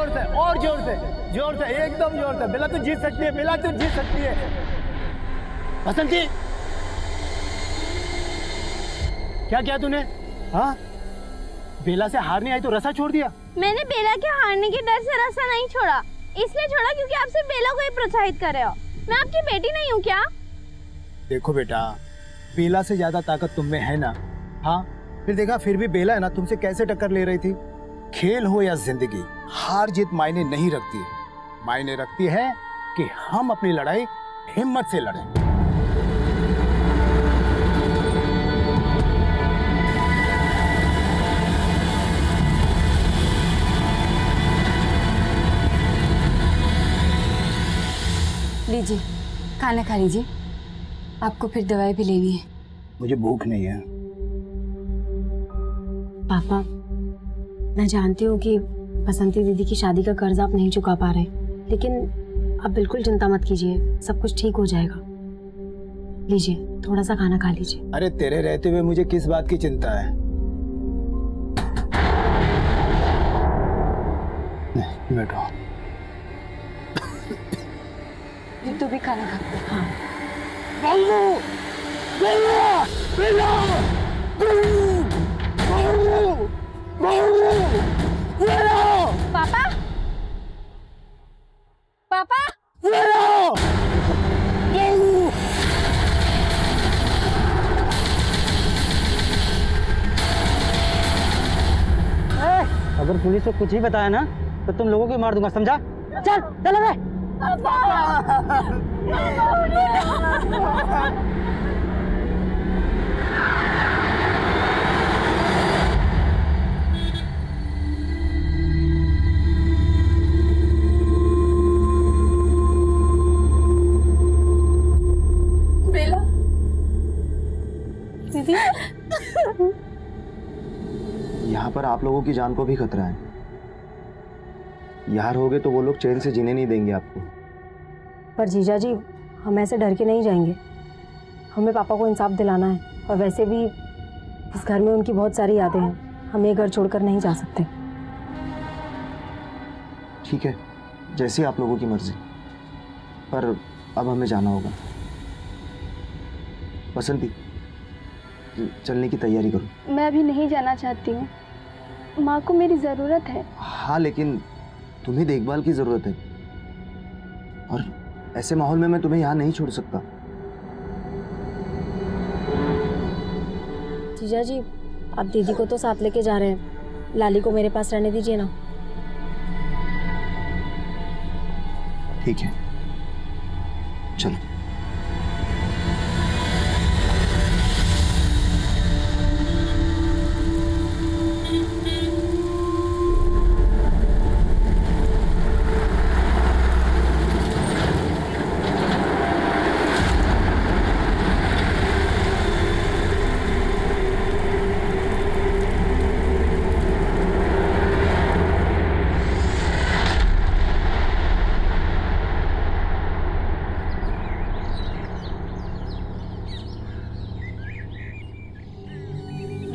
जोर से, और जोर से, जोर से, एकदम जोर से। बेला तू जीत सकती है, बेला तू जीत सकती है। बसंती, क्या किया तूने? हाँ, बेला से हार नहीं आई तो रसा छोड़ दिया? मैंने बेला के हारने के डर से रसा नहीं छोड़ा, इसलिए छोड़ा क्योंकि आप सिर्फ बेला को ही प्रोत्साहित कर रहे हो। मैं आपकी बेटी नहीं हूँ क्या? देखो बेटा, बेला से ज्यादा ताकत तुम में है ना। हाँ, फिर देखा, फिर भी बेला है ना तुमसे कैसे टक्कर ले रही थी। खेल हो या जिंदगी, हार जीत मायने नहीं रखती है। मायने रखती है कि हम अपनी लड़ाई हिम्मत से लड़ें। लीजिए, खाना खा लीजिए। आपको फिर दवाई भी लेनी है। मुझे भूख नहीं है। पापा, मैं जानती हूँ कि बसंती दीदी की शादी का कर्ज आप नहीं चुका पा रहे, लेकिन आप बिल्कुल चिंता मत कीजिए, सब कुछ ठीक हो जाएगा। लीजिए, थोड़ा सा खाना खा लीजिए। अरे तेरे रहते हुए मुझे किस बात की चिंता है? बैठो। तू भी खाना खा। हाँ। बल्लू! बेला! बेला! बल्लू! बल्लू! बल्लू! बेला! पापा, पापा, बेला! बल्लू! अगर पुलिस को कुछ ही बताया ना तो तुम लोगों को मार दूंगा, समझा? चल चलो रे। बेला दीदी, यहाँ पर आप लोगों की जान को भी खतरा है। यहाँ रहोगे तो वो लोग चैन से जीने नहीं देंगे आपको। पर जीजा जी, हम ऐसे डर के नहीं जाएंगे। हमें पापा को इंसाफ दिलाना है, और वैसे भी इस घर में उनकी बहुत सारी यादें हैं। हम ये घर छोड़कर नहीं जा सकते। ठीक है, जैसे आप लोगों की मर्जी, पर अब हमें जाना होगा। बसंती, चलने की तैयारी करो। मैं अभी नहीं जाना चाहती हूँ, माँ को मेरी जरूरत है। हाँ, लेकिन तुम्हें देखभाल की जरूरत है, और ऐसे माहौल में मैं तुम्हें यहाँ नहीं छोड़ सकता। जीजा जी, आप दीदी को तो साथ लेके जा रहे हैं, लाली को मेरे पास रहने दीजिए ना। ठीक है, चलो।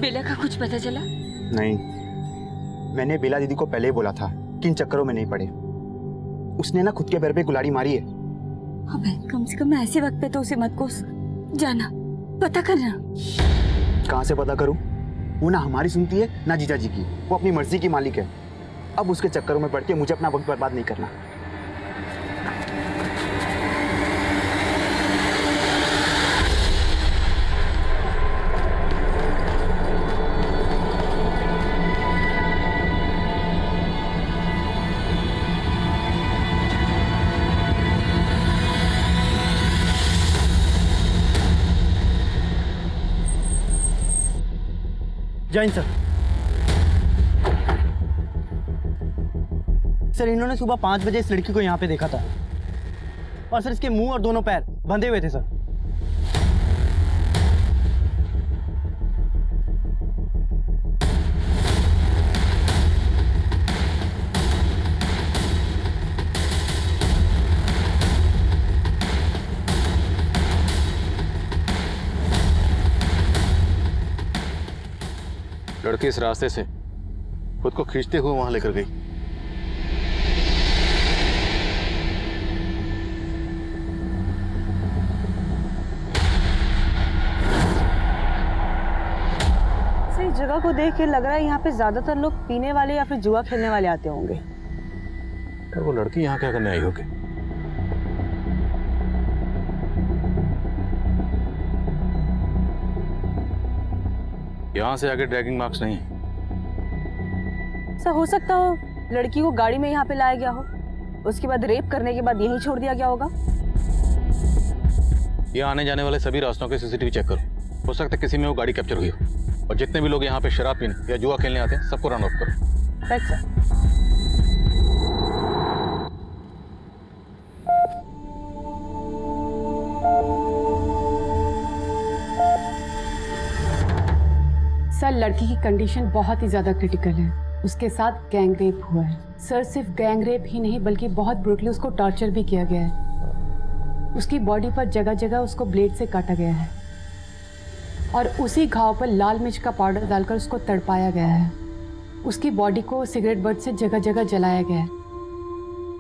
बेला का कुछ पता चला? नहीं, मैंने बेला दीदी को पहले ही बोला था कि इन चक्करों में नहीं पड़े। उसने ना खुद के पैर पे कुल्हाड़ी मारी है। अबे, कम से कम ऐसे वक्त पे तो उसे मत कोस। जाना, पता करना। कहाँ से पता करूं? वो ना हमारी सुनती है ना जीजा जी की। वो अपनी मर्जी की मालिक है। अब उसके चक्करों में पड़ के मुझे अपना वक्त बर्बाद नहीं करना। जैन सर। सर, इन्होंने सुबह 5 बजे इस लड़की को यहाँ पे देखा था, और सर इसके मुंह और दोनों पैर बंधे हुए थे सर। लड़की इस रास्ते से खुद को खींचते हुए वहां लेकर गई। जगह को देख के लग रहा है यहाँ पे ज्यादातर लोग पीने वाले या फिर जुआ खेलने वाले आते होंगे। यार वो लड़की यहाँ क्या करने आई होगी? यहाँ से आगे ड्रैगिंग मार्क्स नहीं है। ऐसा हो सकता हो लड़की को गाड़ी में यहाँ पे लाया गया हो, उसके बाद रेप करने के बाद यहीं छोड़ दिया गया होगा। यहाँ आने जाने वाले सभी रास्तों के सीसीटीवी चेक करो, हो सकता है किसी में वो गाड़ी कैप्चर हुई हो। और जितने भी लोग यहाँ पे शराब पीने या जुआ खेलने आते हैं सबको राउंड ऑफ करो। Right sir. सर लड़की की कंडीशन बहुत ही ज़्यादा क्रिटिकल है। उसके साथ गैंग रेप हुआ है सर। सिर्फ गैंग रेप ही नहीं बल्कि बहुत ब्रूटली उसको टॉर्चर भी किया गया है। उसकी बॉडी पर जगह जगह उसको ब्लेड से काटा गया है और उसी घाव पर लाल मिर्च का पाउडर डालकर उसको तड़पाया गया है। उसकी बॉडी को सिगरेट बट से जगह जगह जलाया गया है,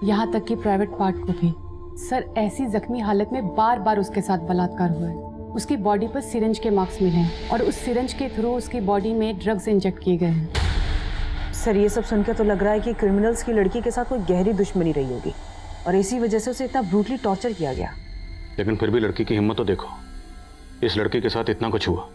यहाँ तक कि प्राइवेट पार्ट को भी। सर ऐसी जख्मी हालत में बार बार उसके साथ बलात्कार हुआ है। उसकी बॉडी पर सिरिंज के मार्क्स मिले हैं और उस सिरिंज के थ्रू उसकी बॉडी में ड्रग्स इंजेक्ट किए गए हैं। सर ये सब सुनकर तो लग रहा है कि क्रिमिनल्स की लड़की के साथ कोई गहरी दुश्मनी रही होगी और इसी वजह से उसे इतना ब्रूटली टॉर्चर किया गया। लेकिन फिर भी लड़की की हिम्मत तो देखो, इस लड़की के साथ इतना कुछ हुआ,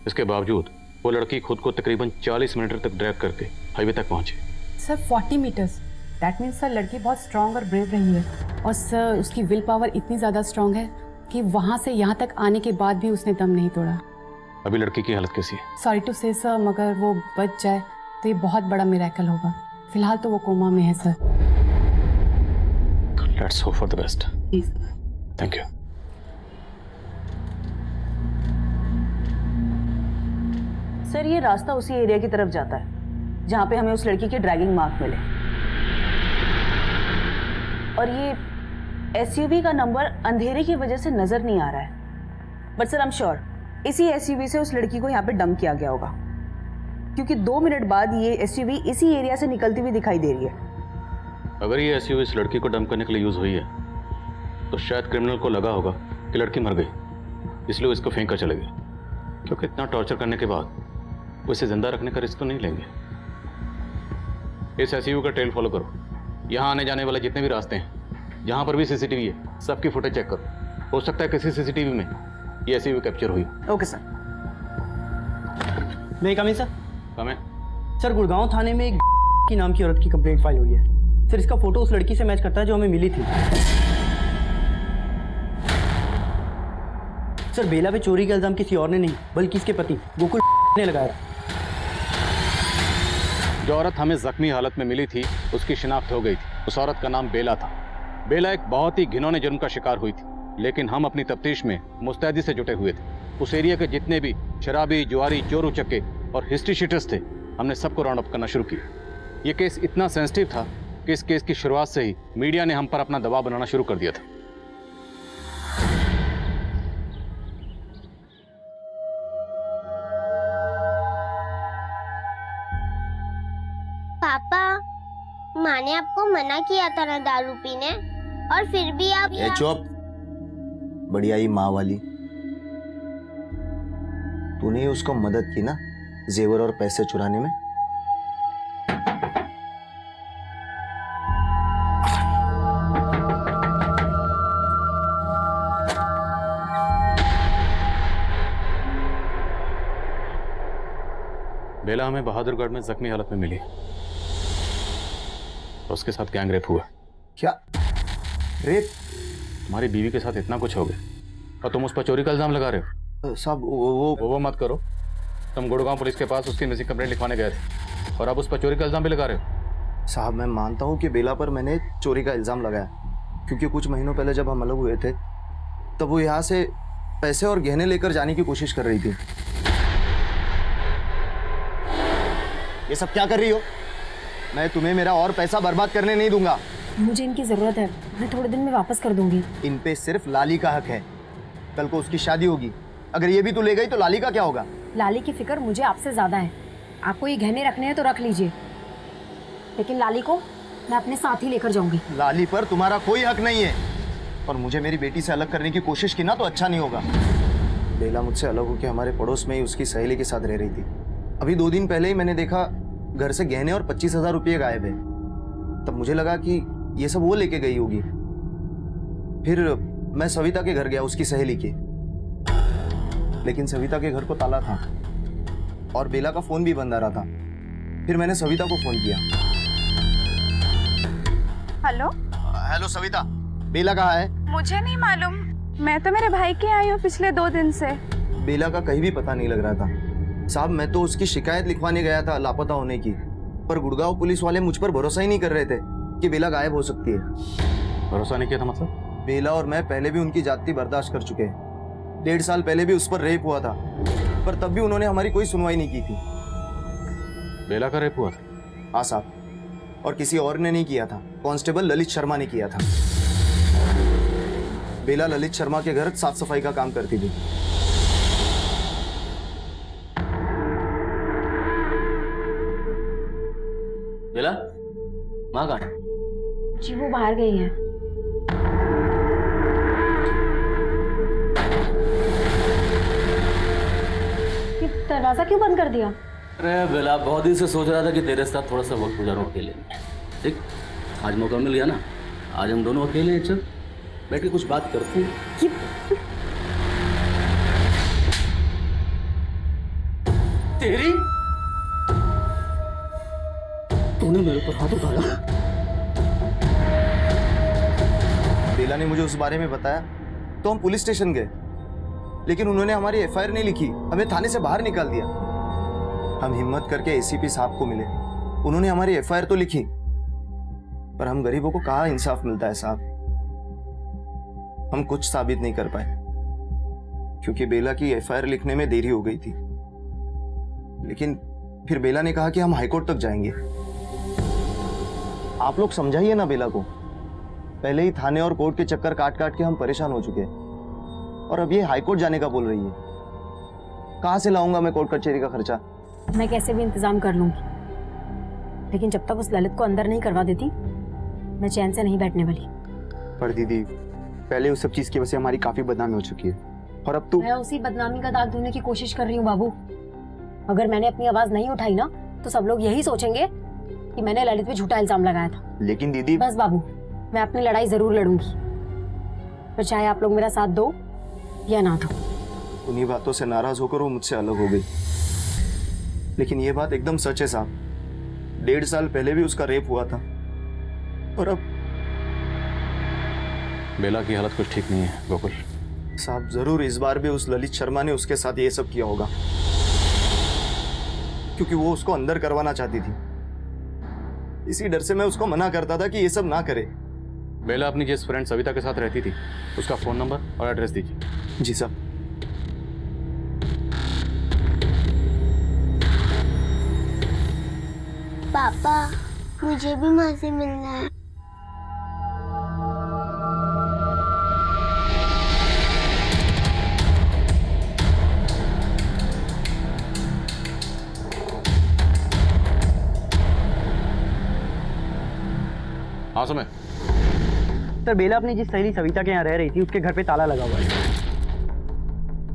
इसके बावजूद वो लड़की खुद को तकरीबन 40 मिनट तक ड्रैग करके हाईवे तक पहुंची। Sir 40 metres, that means sir लड़की बहुत स्ट्रांग और ब्रेव रही है। और सर उसकी विल पावर इतनी ज़्यादा स्ट्रांग है कि वहाँ से यहाँ तक आने के बाद भी उसने दम नहीं तोड़ा। अभी लड़की की हालत कैसी है? सॉरी टू से सर, मगर वो बच जाए तो ये बहुत बड़ा मिरेकल होगा। फिलहाल तो वो कोमा में है sir. Let's hope for the best. Please. Thank you. Sir ये रास्ता उसी एरिया की तरफ जाता है जहाँ पे हमें उस लड़की के ड्रैगिंग मार्क मिले और ये एसयूवी का नंबर अंधेरे की वजह से नजर नहीं आ रहा है। But sir I am sure इसी एसयूवी से उस लड़की को यहाँ पे डंप किया गया होगा, क्योंकि 2 मिनट बाद ये एसयूवी इसी एरिया से निकलती हुई दिखाई दे रही है। अगर ये एसयूवी इस लड़की को डंप करने के लिए यूज हुई है तो शायद क्रिमिनल को लगा होगा कि लड़की मर गई, इसलिए वो इसको फेंक कर चले गए। क्योंकि इतना टॉर्चर करने के बाद वो इसे जिंदा रखने का रिस्क तो नहीं लेंगे। इस एसयूवी का ट्रेल फॉलो करो, यहाँ आने जाने वाले जितने भी रास्ते हैं जहाँ पर भी सीसीटीवी है सबकी फुटेज चेक करो। हो सकता है किसी सीसीटीवी में ये एसयूवी कैप्चर हुई। Okay sir. मैं कम सर। कम है सर गुड़गांव थाने में एक की नाम की औरत की कंप्लेंट फाइल हुई है सर। इसका फोटो उस लड़की से मैच करता है जो हमें मिली थी सर। बेला पे चोरी का इल्जाम किसी और ने नहीं बल्कि इसके पति गोकुल ने लगाया। जो औरत हमें जख्मी हालत में मिली थी उसकी शिनाख्त हो गई थी। उस औरत का नाम बेला था। बेला एक बहुत ही घिनौने जुर्म का शिकार हुई थी, लेकिन हम अपनी तफ्तीश में मुस्तैदी से जुटे हुए थे। उस एरिया के जितने भी शराबी, जुआरी, चोर उचक्के और हिस्ट्री शीटर्स थे हमने सबको राउंड अप करना शुरू किया। ये केस इतना सेंसिटिव था कि इस केस की शुरुआत से ही मीडिया ने हम पर अपना दबाव बनाना शुरू कर दिया था। पापा, माँ ने आपको मना किया था ना दारू पीने, और फिर भी आप ये चुप। बढ़िया ही माँ वाली। तूने उसको मदद की ना जेवर और पैसे चुराने में। बेला हमें बहादुरगढ़ में जख्मी हालत में मिली। उसके साथ गैंग रेप हुआ। क्या रेप? तुम्हारी बीवी के साथ इतना कुछ हो गया और तुम उस पर चोरी का इल्जाम लगा रहे हो? साहब वो मत करो। तुम गुड़गांव पुलिस के पास उसकी मिसिंग कंप्लेंट लिखवाने गए थे और अब उस पर चोरी का इल्जाम भी लगा रहे हो। साहब मैं मानता हूँ कि बेला पर मैंने चोरी का इल्जाम लगाया, क्योंकि कुछ महीनों पहले जब हम अलग हुए थे तब वो यहाँ से पैसे और गहने लेकर जाने की कोशिश कर रही थी। ये सब क्या कर रही हो? मैं तुम्हें मेरा और पैसा बर्बाद करने नहीं दूंगा। मुझे इनकी ज़रूरत है, मैं थोड़े दिन में वापस कर दूंगी। इन पे सिर्फ लाली का हक है। कल को उसकी शादी होगी, अगर ये भी तू ले गई तो लाली का क्या होगा? लाली की फिक्र मुझे आपसे ज़्यादा है। आपको ये गहने रखने हैं तो रख लीजिए, लेकिन लाली को मैं अपने साथ ही लेकर जाऊंगी। लाली पर तुम्हारा कोई हक नहीं है, और मुझे मेरी बेटी से अलग करने की कोशिश की ना तो अच्छा नहीं होगा। बेला मुझसे अलग होकर हमारे पड़ोस में ही उसकी सहेली के साथ रह रही थी। अभी 2 दिन पहले ही मैंने देखा घर से गहने और 25,000 रुपये गायब है। तब मुझे लगा कि ये सब वो लेके गई होगी। फिर मैं सविता के घर गया, उसकी सहेली के, लेकिन सविता के घर को ताला था और बेला का फोन भी बंद आ रहा था। फिर मैंने सविता को फोन किया। हेलो, हेलो सविता, बेला कहाँ है? मुझे नहीं मालूम, मैं तो मेरे भाई के आई हूँ पिछले 2 दिन से। बेला का कहीं भी पता नहीं लग रहा था साहब। मैं तो उसकी शिकायत लिखवाने गया था लापता होने की, पर गुड़गांव पुलिस वाले मुझ पर भरोसा ही नहीं कर रहे थे कि बेला गायब हो सकती है। भरोसा नहीं किया था मतलब? बेला और मैं पहले भी उनकी जाति बर्दाश्त कर चुके हैं। 1.5 साल पहले भी उस पर रेप हुआ था, पर तब भी उन्होंने हमारी कोई सुनवाई नहीं की थी। बेला का रेप हुआ था? हाँ साहब, और किसी और ने नहीं किया था, कांस्टेबल ललित शर्मा ने किया था। बेला ललित शर्मा के घर साफ सफाई का काम करती थी। बेला माँ कहाँ है? जी वो बाहर गई है। ये दरवाजा क्यों बंद कर दिया? अरे बेला, बहुत दिन से सोच रहा था कि तेरे साथ थोड़ा सा वक्त गुजारूं अकेले। ठीक, आज मौका मिल गया ना, आज हम दोनों अकेले हैं, चल बैठ के कुछ बात करते हैं। तेरी तूने मेरे पर हाथ उठाया? बेला ने मुझे उस बारे में बताया तो हम पुलिस स्टेशन गए, लेकिन उन्होंने हमारी एफआईआर नहीं लिखी, हमें थाने से बाहर निकाल दिया। हम हिम्मत करके एसीपी साहब को मिले, उन्होंने हमारी एफआईआर तो लिखी, पर हम गरीबों को कहाँ इंसाफ मिलता है साहब। हम कुछ साबित नहीं कर पाए क्योंकि बेला की एफआईआर लिखने में देरी हो गई थी। लेकिन फिर बेला ने कहा कि हम हाईकोर्ट तक जाएंगे। आप लोग समझाइए ना बेला को, पहले ही थाने और कोर्ट के चक्कर काट काट के हम परेशान हो चुके हैं, और अब ये हाईकोर्ट जाने का बोल रही है। कहां से लाऊंगा मैं कोर्ट कचहरी का खर्चा? मैं कैसे भी इंतजाम कर लूंगी, लेकिन जब तक उस ललित को अंदर नहीं करवा देती मैं चैन से नहीं बैठने वाली। पर दीदी, पहले उस सब चीज की वजह से हमारी काफी बदनामी हो चुकी है, और अब तो मैं उसी बदनामी का दाग धोने की कोशिश कर रही हूँ बाबू। अगर मैंने अपनी आवाज नहीं उठाई ना तो सब लोग यही सोचेंगे कि मैंने ललित पे झूठा इल्जाम लगाया था। लेकिन दीदी, बस बाबू, मैं अपनी लड़ाई जरूर लड़ूंगी, पर चाहे आप लोग मेरा साथ दो या ना दो। उन्हीं बातों से नाराज होकर वो मुझसे अलग हो गई, लेकिन ये बात एकदम सच है साहब। 1.5 साल पहले भी उसका रेप हुआ था, और अब बेला की हालत कुछ ठीक नहीं है गोकुल। साहब जरूर इस बार भी उस ललित शर्मा ने उसके साथ ये सब किया होगा, क्योंकि वो उसको अंदर करवाना चाहती थी। इसी डर से मैं उसको मना करता था कि ये सब ना करे। बेला अपनी जिस फ्रेंड सविता के साथ रहती थी उसका फोन नंबर और एड्रेस दीजिए। जी साहब। पापा, मुझे भी माँ से मिलना है। हाँ समय। सर, बेला अपनी जिस सहेली सविता के यहाँ रह रही थी उसके घर पे ताला लगा हुआ है,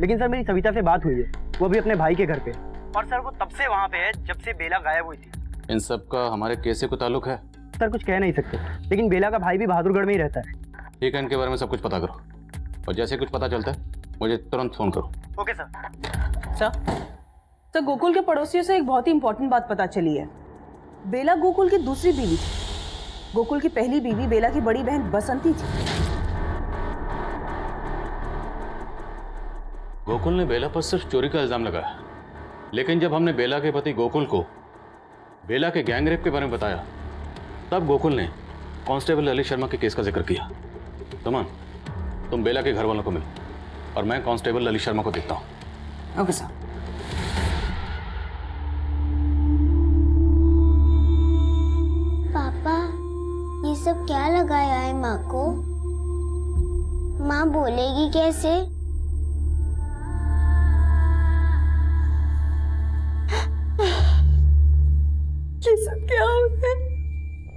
लेकिन सर मेरी सविता से बात हुई है, वो भी अपने भाई के घर पे, और सर वो तब से वहाँ पे है जब से बेला गायब हुई थी। इन सब का हमारे केस से कोई ताल्लुक है? सर कुछ कह नहीं सकते, लेकिन बेला का भाई भी बहादुरगढ़ में ही रहता है। ठीक है, इनके बारे में सब कुछ पता करो, और जैसे कुछ पता चलता है मुझे तुरंत फोन करो। Okay sir. सर, गोकुल के पड़ोसियों से एक बहुत ही इंपॉर्टेंट बात पता चली है। बेला गोकुल की दूसरी बीवी थी। गोकुल की पहली बीवी बेला की बड़ी बहन बसंती थी। गोकुल ने बेला पर सिर्फ चोरी का इल्जाम लगाया, लेकिन जब हमने बेला के पति गोकुल को बेला के गैंगरेप के बारे में बताया, तब गोकुल ने कांस्टेबल ललित शर्मा के केस का जिक्र किया। सुमन, तुम बेला के घर वालों को मिलो और मैं कांस्टेबल ललित शर्मा को देखता हूँ। Okay sir. पापा, ये सब क्या लगाया है माँ को? माँ बोलेगी कैसे? ये सब क्या हो गया?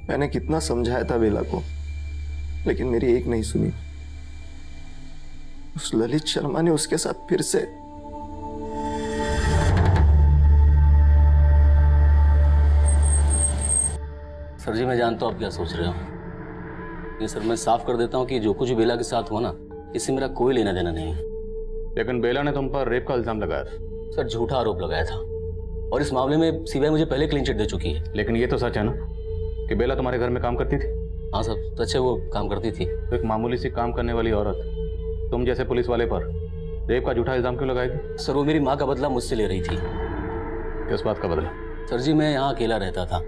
मैंने कितना समझाया था बेला को, लेकिन मेरी एक नहीं सुनी। उस ललित शर्मा ने उसके साथ फिर से सर जी मैं जानता हूँ आप क्या सोच रहे हो। ये सर मैं साफ कर देता हूँ कि जो कुछ बेला के साथ हुआ ना, इससे मेरा कोई लेना देना नहीं है। लेकिन बेला ने तुम पर रेप का इल्जाम लगाया था। सर झूठा आरोप लगाया था और इस मामले में सीबीआई मुझे पहले क्लीन चिट दे चुकी है। लेकिन ये तो सच है ना कि बेला तुम्हारे घर में काम करती थी? हाँ सर सच है, वो काम करती थी। तो एक मामूली सी काम करने वाली औरत तुम जैसे पुलिस वाले पर रेप का झूठा इल्जाम क्यों लगाएगी? सर वो मेरी माँ का बदला मुझसे ले रही थी। किस बात का बदला? सर जी मैं यहाँ अकेला रहता था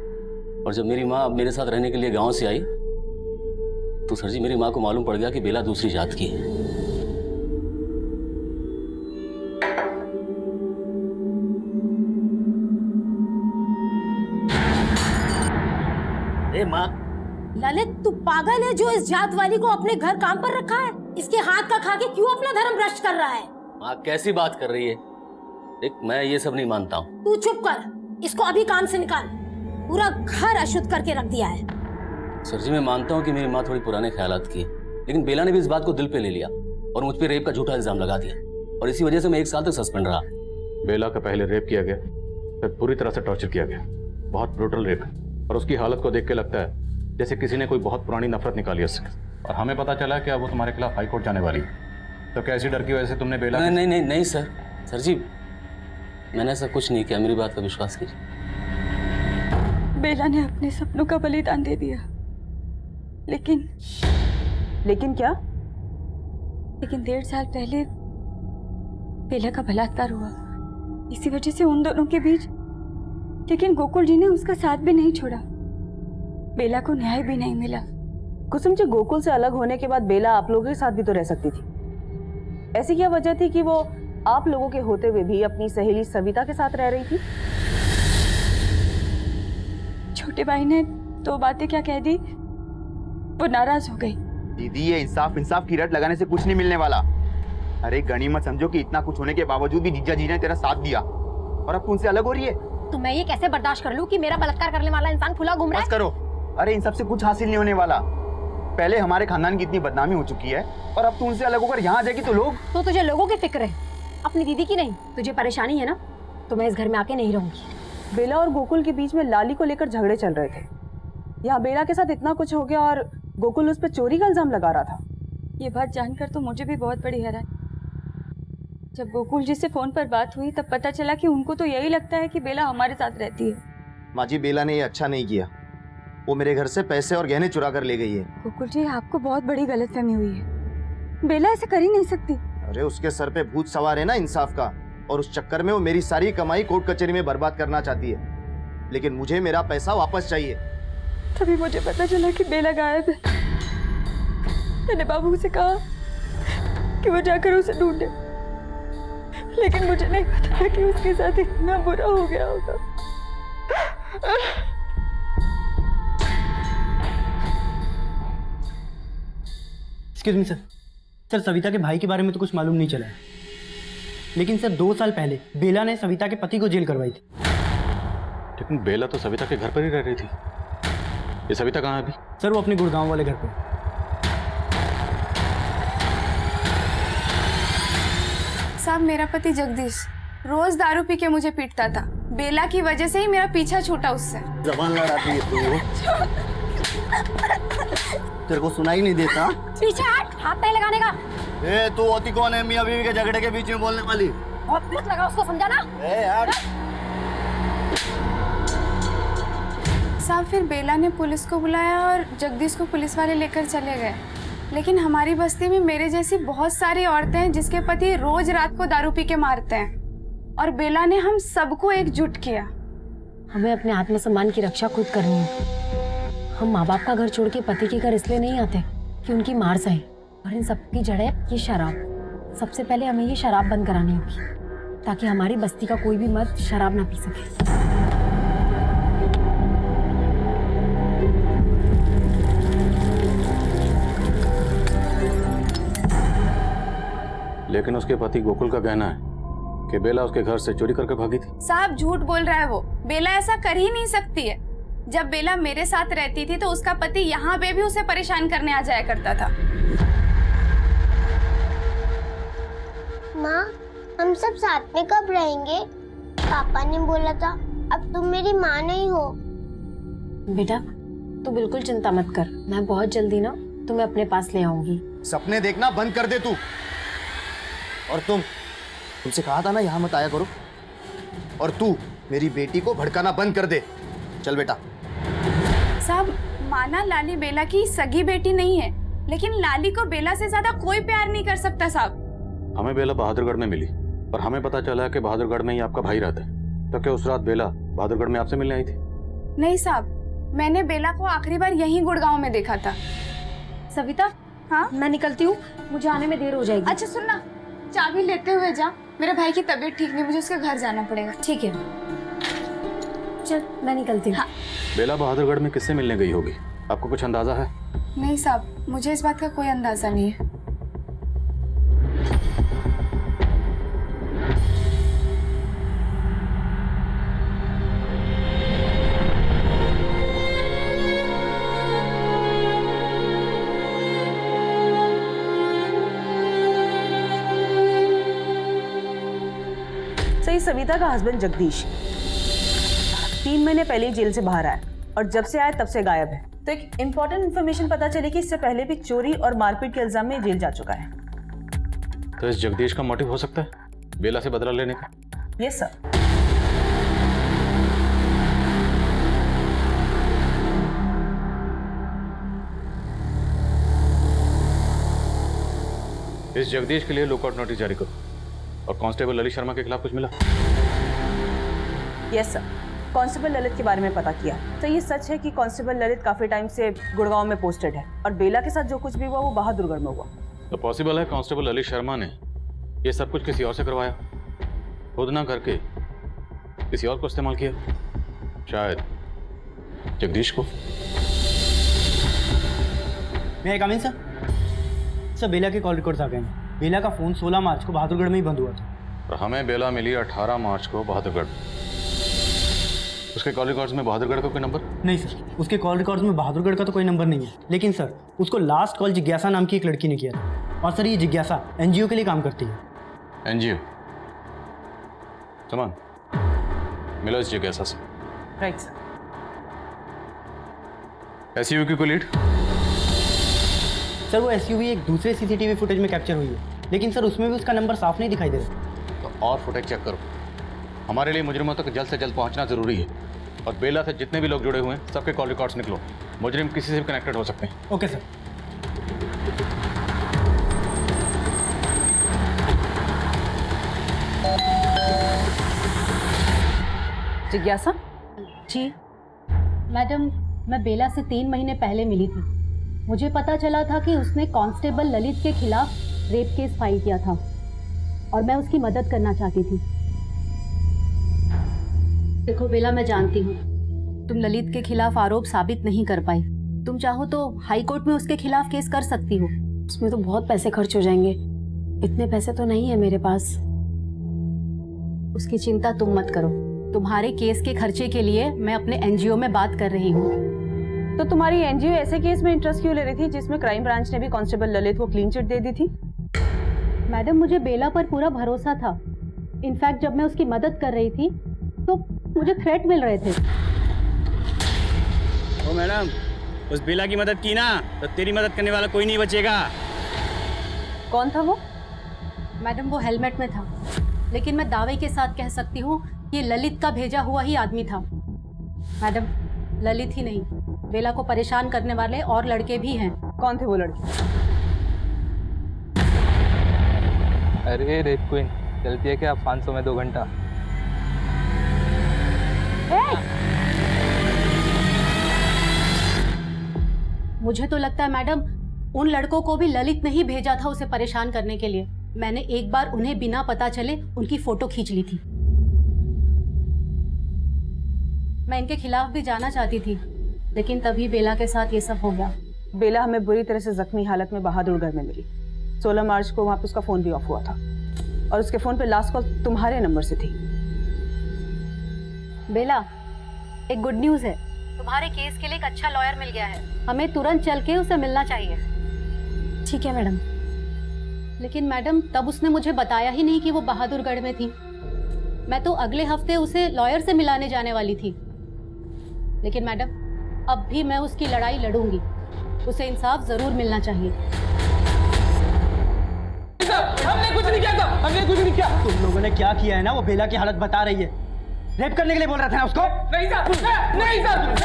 और जब मेरी माँ मेरे साथ रहने के लिए गांव से आई तो सर जी मेरी माँ को मालूम पड़ गया कि बेला दूसरी जात की है। माँ ललित तू पागल है जो इस जात वाली को अपने घर काम पर रखा है? इसके हाथ का खा के क्यों अपना धर्म भ्रष्ट कर रहा है? माँ कैसी बात कर रही है? देख मैं ये सब नहीं मानता हूँ। तू चुप कर, इसको अभी काम से निकाल। पूरा घर अशुद्ध करके रख दिया है। सर जी मैं मानता हूँ कि मेरी माँ थोड़ी पुराने ख्यालात की है, लेकिन बेला ने भी इस बात को दिल पे ले लिया और मुझ पे रेप का झूठा इल्जाम लगा दिया और इसी वजह से मैं 1 साल तक सस्पेंड रहा। बेला का पहले रेप किया गया, फिर पूरी तरह से टॉर्चर किया गया। बहुत ब्रूटल रेप है और उसकी हालत को देख के लगता है जैसे किसी ने कोई बहुत पुरानी नफरत निकाली उससे। और हमें पता चला कि अब वो तुम्हारे खिलाफ हाई कोर्ट जाने वाली है। तो कैसी डर की वजह से तुमने बेला? नहीं नहीं नहीं सर जी मैंने ऐसा कुछ नहीं किया, मेरी बात का विश्वास कीजिए। बेला ने अपने सपनों का बलिदान दे दिया, लेकिन क्या? लेकिन 1.5 साल पहले बेला का बलात्कार हुआ, इसी वजह से उन दोनों के बीच। लेकिन गोकुल जी ने उसका साथ भी नहीं छोड़ा, बेला को न्याय भी नहीं मिला। कुसुम जी गोकुल से अलग होने के बाद बेला आप लोगों के साथ भी तो रह सकती थी। ऐसी क्या वजह थी कि वो आप लोगों के होते हुए भी अपनी सहेली सविता के साथ रह रही थी? छोटे भाई ने 2 बातें क्या कह दी, वो नाराज हो गई। दीदी ये इंसाफ की रट लगाने से कुछ नहीं मिलने वाला। अरे गनीमत समझो कि इतना कुछ होने के बावजूद भी जीजा जी ने तेरा साथ दिया और अब तू उनसे अलग हो रही है। तो मैं ये कैसे बर्दाश्त कर लूं कि मेरा बलात्कार करने वाला इंसान खुला घूम रहा है? बस करो। अरे इन सब से कुछ हासिल नहीं होने वाला। पहले हमारे खानदान की इतनी बदनामी हो चुकी है और अब तू उनसे अलग होकर यहाँ आ जाएगी तो लोग। तो तुझे लोगों की फिक्र है, अपनी दीदी की नहीं? तुझे परेशानी है ना, तो मैं इस घर में आके नहीं रहूंगी। बेला और गोकुल के बीच में लाली को लेकर झगड़े चल रहे थे। यहाँ बेला के साथ इतना कुछ हो गया और गोकुल उस पर चोरी का इल्जाम लगा रहा था। ये बात जानकर तो मुझे भी बहुत बड़ी हैरानी। जब गोकुल जी से फोन पर बात हुई तब पता चला कि उनको तो यही लगता है कि बेला हमारे साथ रहती है। माँ जी बेला ने ये अच्छा नहीं किया, वो मेरे घर से पैसे और गहने चुरा कर ले गई है। गोकुल जी आपको बहुत बड़ी गलतफहमी हुई है, बेला ऐसा कर ही नहीं सकती। अरे उसके सर पे भूत सवार है ना इंसाफ का, और उस चक्कर में वो मेरी सारी कमाई कोर्ट कचहरी में बर्बाद करना चाहती है। लेकिन मुझे मेरा पैसा वापस चाहिए। तभी मुझे पता चला कि बेला गायब है। मैंने बाबू से कहा कि वो जाकर उसे ढूंढे, लेकिन मुझे नहीं पता था कि उसके साथ इतना बुरा हो गया होगा। एक्सक्यूज मी सर, सविता के भाई के बारे में तो कुछ मालूम नहीं चला है, लेकिन सर 2 साल पहले बेला ने सविता के पति को जेल करवाई थी। लेकिन बेला तो सविता के घर पर ही रह रही थी। ये सविता कहाँ है अभी? सर वो अपने गुड़गांव वाले घर पे। साहब मेरा पति जगदीश रोज दारू पी के मुझे पीटता था। बेला की वजह से ही मेरा पीछा छूटा उससे। जबान लड़ाती है तू। तेरे को सुनाई नहीं देता? पीछे हट, हाथ नहीं लगाने का। ए तू होती कौन है मियां बीवी के झगड़े के बीच में बोलने वाली? बहुत मत लगा उसको, समझा ना? ए यार साहब फिर बेला ने पुलिस को बुलाया और जगदीश को पुलिस वाले लेकर चले गए। लेकिन हमारी बस्ती में मेरे जैसी बहुत सारी औरतें हैं जिसके पति रोज रात को दारू पी के मारते हैं, और बेला ने हम सबको एकजुट किया। हमें अपने आत्मसम्मान की रक्षा खुद करनी है। हम माँ बाप का घर छोड़ के पति के घर इसलिए नहीं आते कि उनकी मार सहे, और इन सब की जड़ है ये शराब। सबसे पहले हमें ये शराब बंद करानी होगी ताकि हमारी बस्ती का कोई भी मर्द शराब ना पी सके। लेकिन उसके पति गोकुल का कहना है कि बेला उसके घर से चोरी करके भागी थी। साहब झूठ बोल रहा है वो। बेला ऐसा कर ही नहीं सकती है। जब बेला मेरे साथ रहती थी तो उसका पति यहाँ पे भी उसे परेशान करने आ जाया करता था। माँ हम सब साथ में कब रहेंगे? पापा ने बोला था अब तुम मेरी माँ नहीं हो। बेटा तू बिल्कुल चिंता मत कर, मैं बहुत जल्दी ना तुम्हें अपने पास ले आऊंगी। सपने देखना बंद कर दे तू। और तुमसे कहा था ना यहाँ मत आया करो। और तू मेरी बेटी को भड़काना बंद कर दे। चल बेटा। साहब, माना लाली बेला की सगी बेटी नहीं है, लेकिन लाली को बेला से ज्यादा कोई प्यार नहीं कर सकता साहब। हमें बेला बहादुरगढ़ में मिली और हमें पता चला कि बहादुरगढ़ में ही आपका भाई रहता है। तो क्या उस रात बेला बहादुरगढ़ में आपसे मिलने आई थी? नहीं साहब, मैंने बेला को आखिरी बार यहीं गुड़गांव में देखा था। सविता, हाँ मैं निकलती हूँ, मुझे आने में देर हो जाएगी। अच्छा सुनना, चाबी लेते हुए जा, मेरे भाई की तबीयत ठीक नहीं, मुझे उसके घर जाना पड़ेगा। ठीक है, चल मैं निकलती हूँ। हाँ। बेला बहादुरगढ़ में किससे मिलने गई होगी, आपको कुछ अंदाजा है? नहीं साहब, मुझे इस बात का कोई अंदाजा नहीं है। सही, सविता का हस्बैंड जगदीश 3 महीने पहले ही जेल से बाहर आया और जब से आया तब से गायब है। तो एक इम्पोर्टेंट इन्फॉर्मेशन पता चली कि इससे पहले भी चोरी और मारपीट के इल्जाम में जेल जा चुका है। तो इस जगदीश का मोटिव हो सकता है बेला से बदला लेने का? Yes sir. इस जगदीश के लिए लुकआउट नोटिस जारी करो। और कांस्टेबल ललित शर्मा के खिलाफ कुछ मिला? यस सर, कांस्टेबल ललित के बारे में पता किया। तो ये सच है कि कांस्टेबल ललित काफी टाइम से गुड़गांव में पोस्टेड है और बेला के साथ जो कुछ भी हुआ वो बहादुरगढ़ में हुआ। तो पॉसिबल है कांस्टेबल ललित शर्मा ने ये सब कुछ किसी और से करवाया, खुद ना करके किसी और को इस्तेमाल किया, शायद जगदीश को। मैं कम इन सर? सर, बेला के कॉल रिकॉर्ड्स आ गए हैं। बेला का फोन 16 मार्च को बहादुरगढ़ में ही बंद हुआ था। और हमें बेला मिली 18 मार्च को बहादुरगढ़। उसके कॉल रिकॉर्ड्स में बहादुरगढ़ का कोई नंबर? नहीं सर, उसके कॉल रिकॉर्ड्स में बहादुरगढ़ का तो कोई नंबर नहीं है, लेकिन सर उसको लास्ट कॉल जिज्ञासा नाम की एक लड़की ने किया था। और सर ये जिज्ञासा एनजीओ के लिए काम करती है। एनजीओ? समान मिलो इस जिज्ञासा से। Right sir. एसयूवी की कोई लीड? सर वो एसयूवी एक दूसरे सीसीटीवी फुटेज में कैप्चर हुई है, लेकिन सर उसमें भी उसका नंबर साफ नहीं दिखाई दे रहा। तो और फुटेज चेक करो। हमारे लिए मुजरिमों तक जल्द से जल्द पहुंचना जरूरी है। और बेला से जितने भी लोग जुड़े हुए हैं सबके कॉल रिकॉर्ड्स निकलो। मुजरिम किसी से भी कनेक्टेड हो सकते हैं। Okay sir. जिज्ञासा जी मैडम, मैं बेला से 3 महीने पहले मिली थी। मुझे पता चला था कि उसने कांस्टेबल ललित के खिलाफ रेप केस फाइल किया था और मैं उसकी मदद करना चाहती थी। देखो बेला, मैं जानती हूँ तुम ललित के खिलाफ आरोप साबित नहीं कर पाई। तुम चाहो तो हाई कोर्ट में उसके खिलाफ केस कर सकती हो। उसमें तो बहुत पैसे खर्च हो जाएंगे, इतने पैसे तो नहीं है मेरे पास। उसकी चिंता तुम मत करो, तुम्हारे केस के खर्चे के लिए मैं अपने एनजीओ में बात कर रही हूँ। तो तुम्हारी एनजीओ ऐसे केस में इंटरेस्ट क्यों ले रही थी जिसमें क्राइम ब्रांच ने भी कांस्टेबल ललित को क्लीन चिट दे दी थी? मैडम, मुझे बेला पर पूरा भरोसा था। इनफैक्ट जब मैं उसकी मदद कर रही थी तो मुझे थ्रेट मिल रहे थे। ओ मैडम, उस बेला की मदद की ना तो तेरी मदद करने वाला कोई नहीं बचेगा। कौन था वो? मैडम, वो हेलमेट में था, लेकिन मैं दावे के साथ कह सकती हूँ ये ललित का भेजा हुआ ही आदमी था। मैडम, ललित ही नहीं, बेला को परेशान करने वाले और लड़के भी हैं। कौन थे वो लड़के? अरे रेड क्वीन, चलती है क्या 500 में 2 घंटा? मुझे तो लगता है मैडम उन लड़कों को भी ललित ने ही भेजा था उसे परेशान करने के लिए। मैंने एक बार उन्हें बिना पता चले उनकी फोटो खींच ली थी। मैं इनके खिलाफ भी जाना चाहती थी, लेकिन तभी बेला के साथ ये सब हो गया। बेला हमें बुरी तरह से जख्मी हालत में बहादुरगढ़ में मिली। 16 मार्च को वहाँ पे उसका फ़ोन भी ऑफ हुआ था और उसके फ़ोन पे लास्ट कॉल तुम्हारे नंबर से थी। बेला, एक गुड न्यूज़ है, तुम्हारे केस के लिए एक अच्छा लॉयर मिल गया है। हमें तुरंत चल के उसे मिलना चाहिए। ठीक है मैडम। लेकिन मैडम, तब उसने मुझे बताया ही नहीं कि वो बहादुरगढ़ में थी। मैं तो अगले हफ्ते उसे लॉयर से मिलाने जाने वाली थी। लेकिन मैडम, अब भी मैं उसकी लड़ाई लड़ूंगी। उसे इंसाफ जरूर मिलना चाहिए। हमने कुछ नहीं किया था, हमने कुछ नहीं किया। तुम लोगों ने क्या किया है ना, वो बेला की हालत बता रही है। रेप करने के लिए बोल रहा था ना उसको। नहीं साहब, नहीं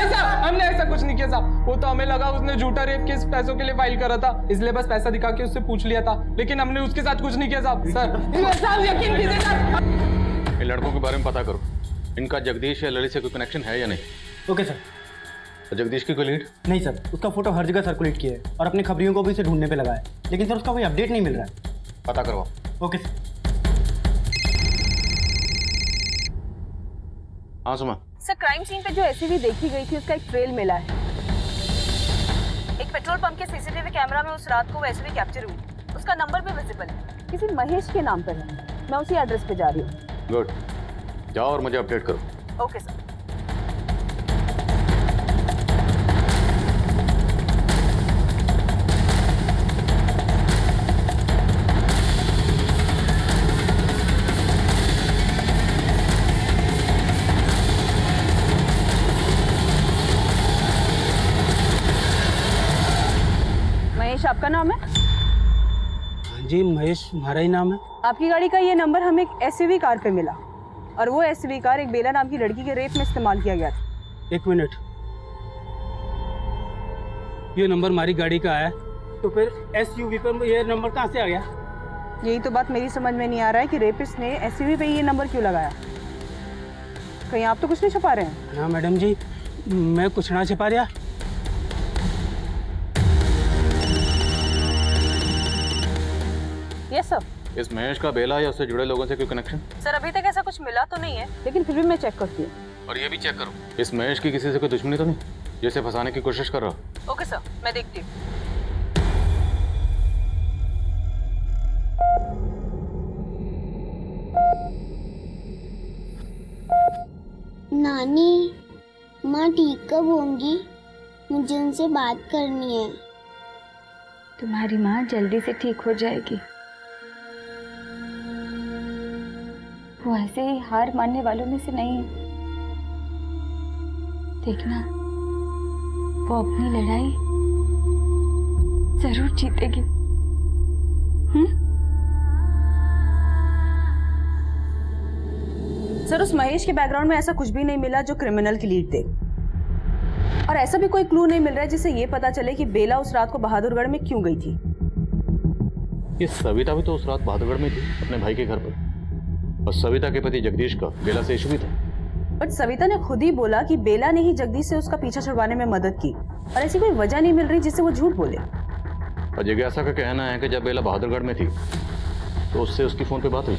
साहब, हमने ऐसा कुछ नहीं किया साहब। वो तो हमें लगा उसने झूठा रेप केस पैसों के लिए फाइल करा था, इसलिए बस पैसा दिखा के उससे पूछ लिया था, लेकिन हमने उसके साथ कुछ नहीं किया साहब। सर यकीन कीजिए सर। इन लड़कों के बारे में पता करो, इनका जगदीश या ललित से कोई कनेक्शन है या नहीं। Okay sir. तो जगदीश की कोई लीड? नहीं सर, उसका फोटो हर जगह सर्कुलेट किया है और अपनी खबरियों को भी उसे ढूंढने पे लगा है, लेकिन सर उसका कोई अपडेट नहीं मिल रहा है। पता करवाओ। Okay sir. हाँ सुमा। सर क्राइम सीन पे जो एसयूवी देखी गई थी उसका एक ट्रेल मिला है। एक पेट्रोल पंप के सीसीटीवी कैमरा में उस रात को वो एसयूवी कैप्चर हुई। उसका नंबर भी विजिबल है, किसी महेश के नाम पर है। मैं उसी एड्रेस पे जा रही हूँ। गुड, जाओ और मुझे अपडेट करो। Okay sir. महेश आपका नाम है? जी महेश हमारा ही नाम है। आपकी गाड़ी का ये नंबर हमें एक एसयूवी कार पे मिला और वो एसयूवी कार एक बेला नाम की लड़की के रेप में इस्तेमाल किया गया था। एक मिनट, ये नंबर हमारी गाड़ी का है, तो फिर एसयूवी पर ये नंबर कहाँ से आ गया? यही तो बात मेरी समझ में नहीं आ रहा है कि रेपिस्ट ने एसयूवी पे ये नंबर क्यों लगाया। कहीं आप तो कुछ नहीं छुपा रहे हैं? ना मैडम जी, मैं कुछ ना छिपा रहा। Yes sir. इस महेश का बेला या उससे जुड़े लोगों से कोई कनेक्शन? सर अभी तक ऐसा कुछ मिला तो नहीं है, लेकिन फिर भी मैं चेक करती हूँ। और ये भी चेक करो, इस महेश की किसी से कोई दुश्मनी तो नहीं जैसे फंसाने की कोशिश कर रहा? ओके सर, मैं देखती हूँ। नानी, माँ ठीक कब होंगी? मुझे उनसे बात करनी है। तुम्हारी माँ जल्दी से ठीक हो जाएगी। वो ऐसे ही हार मानने वालों में से नहीं है। देखना, वो अपनी लड़ाई जरूर जीतेगी। सर उस महेश के बैकग्राउंड में ऐसा कुछ भी नहीं मिला जो क्रिमिनल की लीड दे, और ऐसा भी कोई क्लू नहीं मिल रहा है जिससे ये पता चले कि बेला उस रात को बहादुरगढ़ में क्यों गई थी। ये सविता भी तो उस रात बहादुरगढ़ में थी अपने भाई के घर पर, और सविता के पति जगदीश का बेला से इशू भी था। बट सविता ने खुद ही बोला कि बेला ने ही जगदीश से उसका पीछा छुड़वाने में मदद की, और ऐसी कोई वजह नहीं मिल रही जिससे वो झूठ बोले। और जिज्ञासा का कहना है कि जब बेला बहादुरगढ़ में थी तो उससे उसकी फोन पे बात हुई।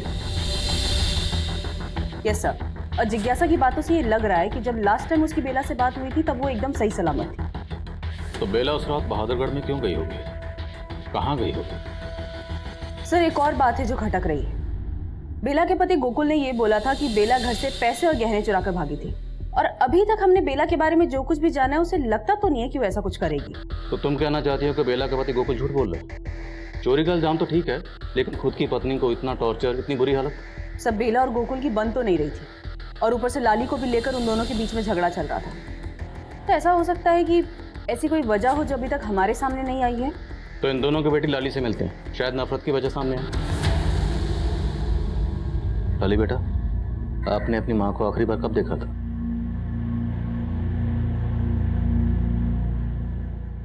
यस सर, और जिज्ञासा की बातों से ये लग रहा है कि जब लास्ट टाइम उसकी बेला से बात हुई थी तब वो एकदम सही सलामत थी। तो बेला उस रात बहादुरगढ़ में क्यों गई होगी, कहाँ गई होगी? सर एक और बात है जो खटक रही है। बेला के पति गोकुल ने ये बोला था कि बेला घर से पैसे और गहने चुरा कर भागी थी, और अभी तक हमने बेला के बारे में जो कुछ भी जाना है उसे लगता तो नहीं है कि वो ऐसा कुछ करेगी। तो तुम कहना चाहती हो कि बेला के पति गोकुल झूठ बोल रहे? चोरी का इल्जाम तो ठीक है, लेकिन खुद की पत्नी को इतना टॉर्चर, इतनी बुरी हालत? सब बेला और गोकुल की बन तो नहीं रही थी, और ऊपर से लाली को भी लेकर उन दोनों के बीच में झगड़ा चल रहा था। तो ऐसा हो सकता है कि ऐसी कोई वजह हो जो अभी तक हमारे सामने नहीं आई है। तो इन दोनों के बेटी लाली से मिलते हैं, शायद नफरत की वजह सामने है। लाली बेटा, आपने अपनी माँ को आखिरी बार कब देखा था?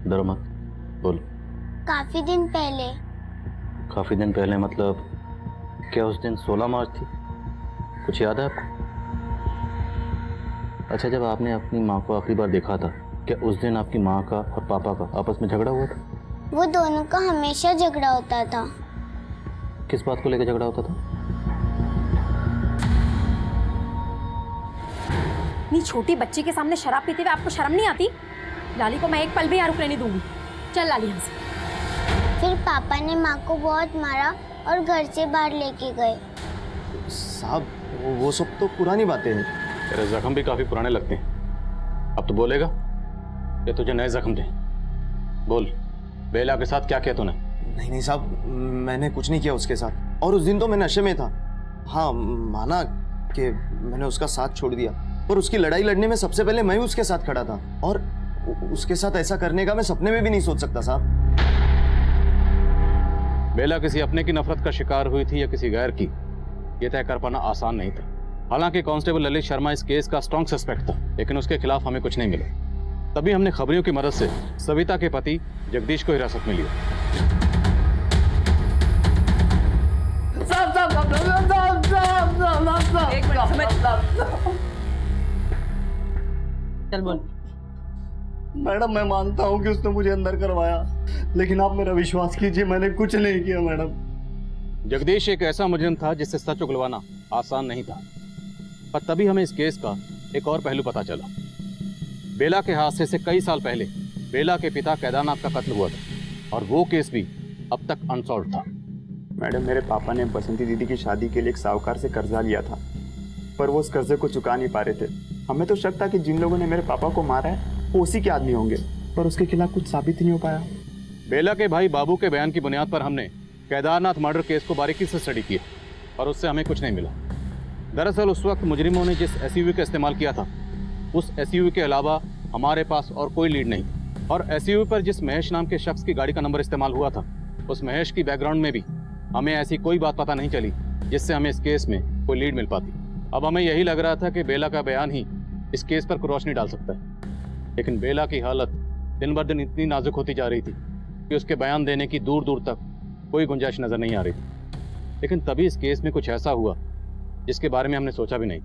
डरो मत, बोल। काफी दिन पहले। काफी दिन पहले मतलब क्या उस दिन 16 मार्च थी? कुछ याद है आपको? अच्छा, जब आपने अपनी माँ को आखिरी बार देखा था, क्या उस दिन आपकी माँ का और पापा का आपस में झगड़ा हुआ था? वो दोनों का हमेशा झगड़ा होता था। किस बात को लेकर झगड़ा होता था? इतनी छोटी बच्ची के सामने शराब पीते हुए आपको शर्म नहीं आती? लाली को मैं एक पल भी यहाँ रुकने नहीं दूंगी। चल लाली यहाँ से। फिर पापा ने माँ को बहुत मारा और घर से बाहर लेके गए। साहब वो सब तो पुरानी बातें हैं। तेरे जख्म भी काफी पुराने लगते हैं। अब तो बोलेगा या तुझे नए जख्म दे? बोल, बेला के साथ क्या किया तूने? नहीं नहीं साहब, मैंने कुछ नहीं किया उसके साथ, और उस दिन तो मैं नशे में था। हाँ, माना कि मैंने उसका साथ छोड़ दिया, पर उसकी लड़ाई लड़ने में सबसे पहले मैं ही उसके साथ खड़ा था, और उसके साथ ऐसा करने का मैं सपने में भी नहीं सोच सकता साहब। बेला किसी अपने की नफरत का शिकार हुई थी या किसी गैर की, यह तय कर पाना आसान नहीं था। हालांकि कांस्टेबल ललित शर्मा इस केस का स्ट्रॉन्ग सस्पेक्ट था, लेकिन उसके खिलाफ हमें कुछ नहीं मिला। तभी हमने खबरियों की मदद से सविता के पति जगदीश को हिरासत में लिया। चल बोल। मैडम मैं मानता हूँ कि उसने मुझे अंदर करवाया, लेकिन आप मेरा विश्वास कीजिए, मैंने कुछ नहीं किया मैडम। जगदीश एक ऐसा मुजरिम था जिससे सच उगलवाना आसान नहीं था। पर तभी हमें इस केस का एक और पहलू पता चला। बेला के हादसे से कई साल पहले बेला के पिता केदारनाथ का कत्ल हुआ था और वो केस भी अब तक अनसॉल्व था। मैडम मेरे पापा ने बसंती दीदी की शादी के लिए एक साहूकार से कर्जा लिया था, पर वो उस कर्जे को चुका नहीं पा रहे थे। हमें तो शक था कि जिन लोगों ने मेरे पापा को मारा है वो उसी के आदमी होंगे, पर उसके खिलाफ कुछ साबित ही नहीं हो पाया। बेला के भाई बाबू के बयान की बुनियाद पर हमने केदारनाथ मर्डर केस को बारीकी से स्टडी किया और उससे हमें कुछ नहीं मिला। दरअसल उस वक्त मुजरिमों ने जिस एसयूवी का इस्तेमाल किया था, उस एसयूवी के अलावा हमारे पास और कोई लीड नहीं थी। और एसयूवी पर जिस महेश नाम के शख्स की गाड़ी का नंबर इस्तेमाल हुआ था, उस महेश की बैकग्राउंड में भी हमें ऐसी कोई बात पता नहीं चली जिससे हमें इस केस में कोई लीड मिल पाती। अब हमें यही लग रहा था कि बेला का बयान ही इस केस पर रोशनी डाल सकता है, लेकिन बेला की हालत दिन ब दिन इतनी नाजुक होती जा रही थी कि उसके बयान देने की दूर दूर तक कोई गुंजाइश नजर नहीं आ रही थी। लेकिन तभी इस केस में कुछ ऐसा हुआ जिसके बारे में हमने सोचा भी नहीं।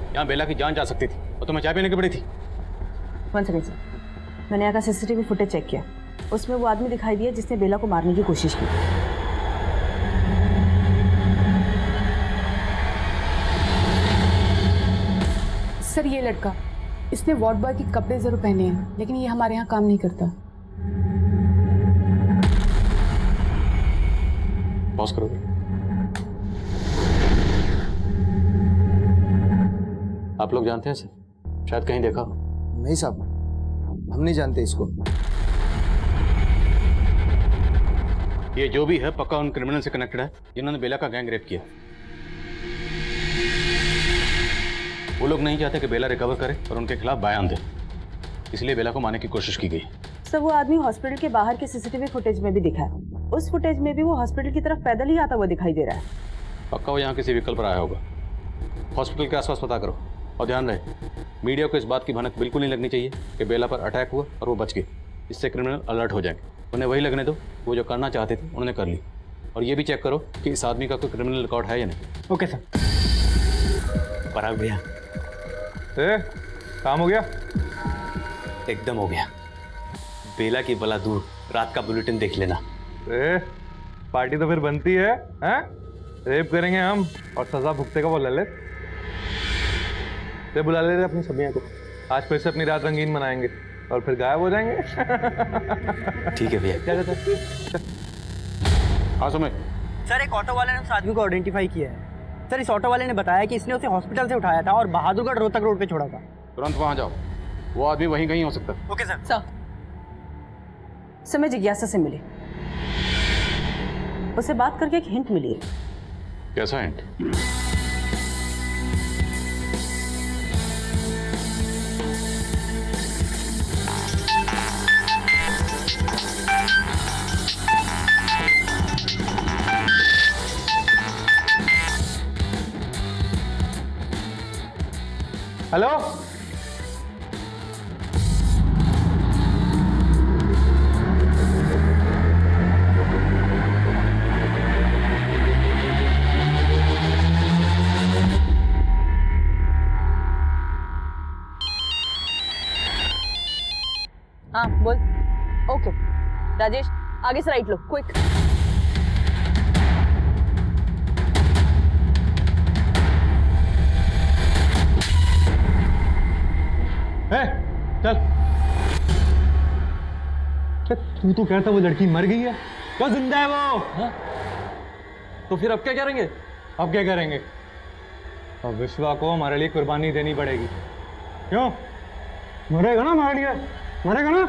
यहाँ बेला की जान जा सकती थी और तुम्हें चाय पीने की पड़ी थी। वन सेकंड सर, मैंने यहाँ का सीसीटीवी फुटेज चेक किया, उसमें वो आदमी दिखाई दिया जिसने बेला को मारने की कोशिश की। सर ये लड़का, इसने वार्ड बॉय के कपड़े जरूर पहने हैं, लेकिन ये हमारे यहाँ काम नहीं करता। पॉज करोगे? आप लोग जानते हैं सर? शायद कहीं देखा। नहीं साहब, हम नहीं जानते इसको। ये जो भी है पक्का उन क्रिमिनल से कनेक्टेड है जिन्होंने बेला का गैंग रेप किया। वो लोग नहीं चाहते कि बेला रिकवर करे और उनके खिलाफ बयान दे, इसलिए बेला को मारने की कोशिश की गई। सर वो आदमी हॉस्पिटल के बाहर के सीसीटीवी फुटेज में भी दिखा है। उस फुटेज में भी वो हॉस्पिटल की तरफ पैदल ही आता हुआ दिखाई दे रहा है। पक्का वो यहाँ किसी व्हीकल पर आया होगा। हॉस्पिटल के आसपास पता करो और ध्यान रहे, मीडिया को इस बात की भनक बिल्कुल नहीं लगनी चाहिए कि बेला पर अटैक हुआ और वो बच गए। इससे क्रिमिनल अलर्ट हो जाएंगे। उन्हें वही लगने दो, वो जो करना चाहते थे उन्होंने कर ली। और ये भी चेक करो कि इस आदमी का कोई क्रिमिनल रिकॉर्ड है या नहीं। Okay sir. पराग भैया, काम हो गया? एकदम हो गया। बेला की बला दूर, रात का बुलेटिन देख लेना। पार्टी तो फिर बनती है, हैं? रेप करेंगे हम और सजा भुगतेगा वो ललित। बुला ले रहे अपनी सबिया को, आज फिर से अपनी रात रंगीन मनाएंगे और फिर गायब हो जाएंगे। ठीक है भैया। हाँ समय सर, एक ऑटो वाले ने उस आदमी को आइडेंटिफाई किया है। सर इस ऑटो वाले ने बताया कि इसने उसे हॉस्पिटल से उठाया था और बहादुरगढ़ रोहतक रोड पे छोड़ा था। तुरंत वहां जाओ, वो आदमी वहीं कहीं हो सकता है। Okay sir. सर मैं जिज्ञासा से मिली, उससे बात करके एक हिंट मिली है। कैसा हिंट? हेलो, हाँ बोल। ओके राजेश, आगे से राइट लो, क्विक। चल। तू तो कहता वो लड़की मर गई है, क्या जिंदा है वो? हा? तो फिर अब क्या करेंगे? अब क्या करेंगे? अब विश्वा को हमारे लिए कुर्बानी देनी पड़ेगी। क्यों? मरेगा ना हमारे लिए, मरेगा ना?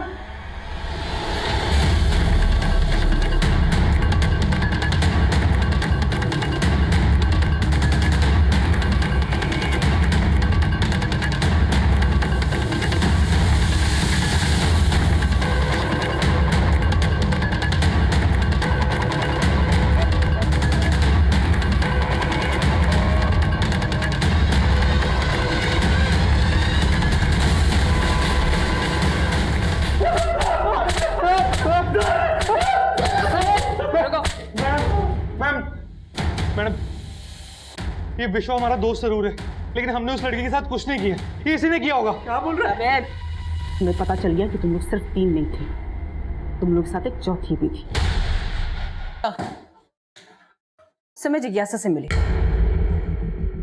मैडम, ये विश्व हमारा दोस्त जरूर है, लेकिन हमने उस लड़की के साथ कुछ नहीं किया। ये इसी ने किया होगा। क्या बोल रहा है? तुम्हें पता चल गया कि तुम लोग सिर्फ 3 नहीं थे, तुम लोग के साथ एक चौथी भी थी। समय जिज्ञासा से मिली,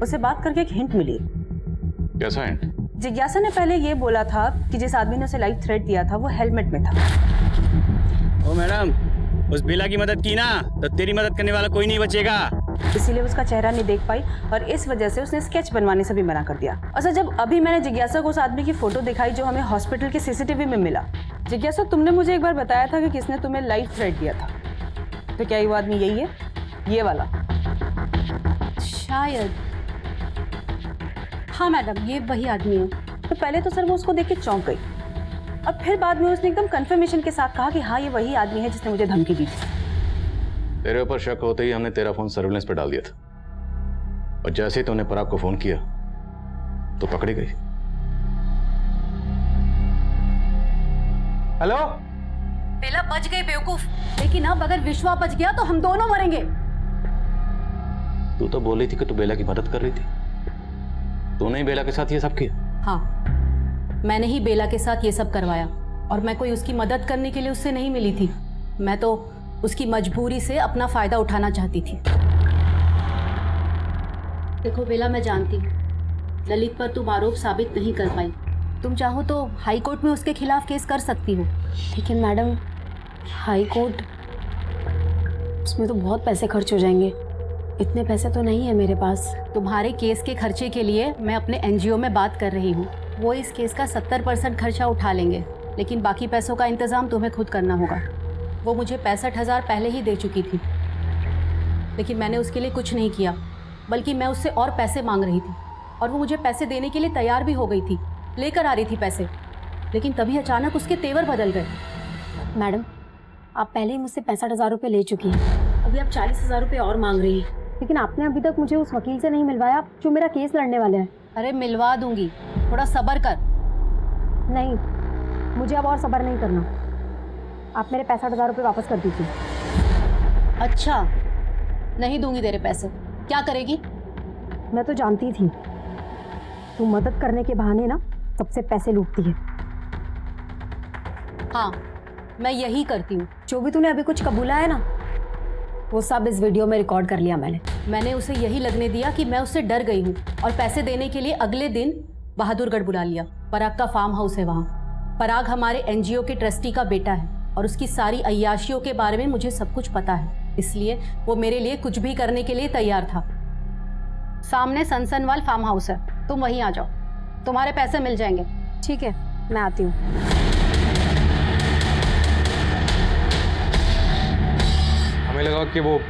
उसे बात करके एक हिंट मिली। कैसा हिंट? जिज्ञासा ने पहले ये बोला था कि जिस आदमी ने उसे लाइफ थ्रेट दिया था वो हेलमेट में था। ओ मैडम, उस बेला की मदद की ना तो तेरी मदद करने वाला कोई नहीं बचेगा। इसीलिए उसका चेहरा नहीं देख पाई और इस वजह से उसने स्केच बनवाने से भी मना कर दिया। अच्छा, जब अभी मैंने जिज्ञासा को उस आदमी की फोटो दिखाई जो हमें हॉस्पिटल के सीसीटीवी में मिला, जिज्ञासा तुमने मुझे एक बार बताया था कि किसने तुम्हें लाइफ थ्रेट दिया था, तो क्या ये वो आदमी यही है, ये वाला? शायद हाँ मैडम, ये वही आदमी है। तो पहले तो सर वो उसको देख के चौंक गई और फिर बाद में उसने एकदम कंफर्मेशन के साथ कहा कि हाँ ये वही आदमी है जिसने मुझे धमकी दी थी। तेरे ऊपर शक होते ही हमने तेरा फोन सर्विलेंस पे डाल दिया था, और जैसे ही तूने पराग को फोन किया तो पकड़ी गई। हेलो? बेला बच गई बेवकूफ, लेकिन अब अगर विश्वा बच गया तो हम दोनों मरेंगे। तू तो बोली थी कि तू बेला की मदद कर रही थी, तूने ही बेला के साथ ये सब किया? हाँ, मैंने ही बेला के साथ ये सब करवाया, और मैं कोई उसकी मदद करने के लिए उससे नहीं मिली थी। मैं तो उसकी मजबूरी से अपना फायदा उठाना चाहती थी। देखो बेला, मैं जानती हूँ ललित पर तुम आरोप साबित नहीं कर पाई। तुम चाहो तो हाई कोर्ट में उसके खिलाफ केस कर सकती हो। लेकिन मैडम, हाई कोर्ट, उसमें तो बहुत पैसे खर्च हो जाएंगे। इतने पैसे तो नहीं है मेरे पास। तुम्हारे केस के खर्चे के लिए मैं अपने एनजीओ में बात कर रही हूँ। वो इस केस का 70% खर्चा उठा लेंगे, लेकिन बाकी पैसों का इंतज़ाम तुम्हें खुद करना होगा। वो मुझे 65,000 पहले ही दे चुकी थी, लेकिन मैंने उसके लिए कुछ नहीं किया, बल्कि मैं उससे और पैसे मांग रही थी, और वो मुझे पैसे देने के लिए तैयार भी हो गई थी, लेकर आ रही थी पैसे। लेकिन तभी अचानक उसके तेवर बदल गए। मैडम, आप पहले ही मुझसे 65,000 रुपये ले चुकी हैं, अभी आप 40,000 रुपये और मांग रही हैं। लेकिन आपने अभी तक मुझे उस वकील से नहीं मिलवाया जो मेरा केस लड़ने वाले हैं। अरे मिलवा दूंगी, थोड़ा सब्र कर। नहीं, मुझे अब और सब्र नहीं करना। आप मेरे 65,000 रुपये वापस कर दीजिए। अच्छा, नहीं दूंगी तेरे पैसे। क्या करेगी? मैं तो जानती थी तू मदद करने के बहाने ना सबसे पैसे लूटती है। हाँ, मैं यही करती हूँ। जो भी तूने अभी कुछ कबूला है ना, वो सब इस वीडियो में रिकॉर्ड कर लिया मैंने उसे यही लगने दिया कि मैं उससे डर गई हूँ, और पैसे देने के लिए अगले दिन बहादुरगढ़ बुला लिया। पराग का फार्म हाउस है वहाँ। पराग हमारे एनजीओ के ट्रस्टी का बेटा है, और उसकी सारी अय्याशियों के बारे में मुझे सब कुछ पता है, इसलिए वो मेरे लिए कुछ भी करने के लिए तैयार था। सामने सनसनवाल फार्म हाउस है, तुम वहीं आ जाओ, तुम्हारे पैसे मिल जाएंगे। ठीक है, मैं आती हूँ। हमें लगा कि वो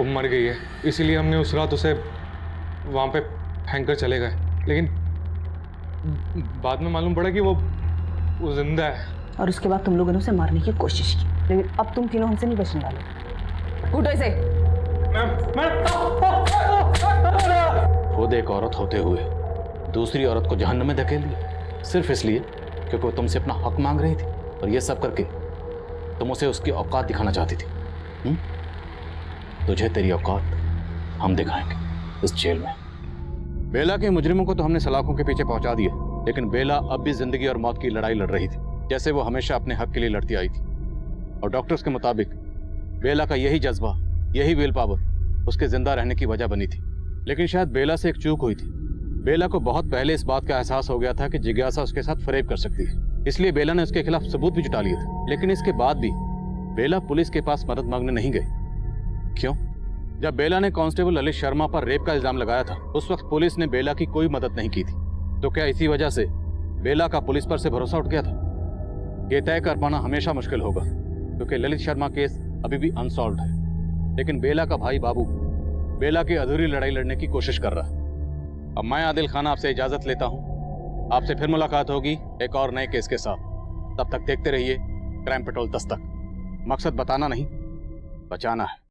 मर गई है, इसीलिए हमने उस रात उसे वहाँ पे फेंक कर चले गए, लेकिन बाद में मालूम पड़ा कि वो जिंदा है। और उसके बाद तुम लोगों ने उसे मारने की कोशिश की, लेकिन अब तुम तीनों हमसे नहीं बचने वाले। उठो इसे। खुद एक औरत होते हुए दूसरी औरत को जहन्नम में धकेल दिया, सिर्फ इसलिए क्योंकि वो तुमसे अपना हक मांग रही थी, और ये सब करके तुम उसे उसकी औकात दिखाना चाहती थी। तुझे तेरी औकात हम दिखाएंगे इस जेल में। बेला के मुजरिमों को तो हमने सलाखों के पीछे पहुंचा दिया, लेकिन बेला अब भी जिंदगी और मौत की लड़ाई लड़ रही थी, जैसे वो हमेशा अपने हक के लिए लड़ती आई थी। और डॉक्टर्स के मुताबिक बेला का यही जज्बा, यही विल पावर उसके जिंदा रहने की वजह बनी थी। लेकिन शायद बेला से एक चूक हुई थी। बेला को बहुत पहले इस बात का एहसास हो गया था कि जिज्ञासा उसके साथ फरेब कर सकती है, इसलिए बेला ने उसके खिलाफ सबूत भी जुटा लिए थे। लेकिन इसके बाद भी बेला पुलिस के पास मदद मांगने नहीं गई। क्यों? जब बेला ने कांस्टेबल ललित शर्मा पर रेप का इल्जाम लगाया था, उस वक्त पुलिस ने बेला की कोई मदद नहीं की थी। तो क्या इसी वजह से बेला का पुलिस पर से भरोसा उठ गया था? ये तय कर पाना हमेशा मुश्किल होगा, क्योंकि ललित शर्मा केस अभी भी अनसॉल्व्ड है। लेकिन बेला का भाई बाबू बेला की अधूरी लड़ाई लड़ने की कोशिश कर रहा है। अब मैं आदिल खान आपसे इजाजत लेता हूं। आपसे फिर मुलाकात होगी एक और नए केस के साथ। तब तक देखते रहिए क्राइम पेट्रोल दस्तक। मकसद बताना नहीं, बचाना है।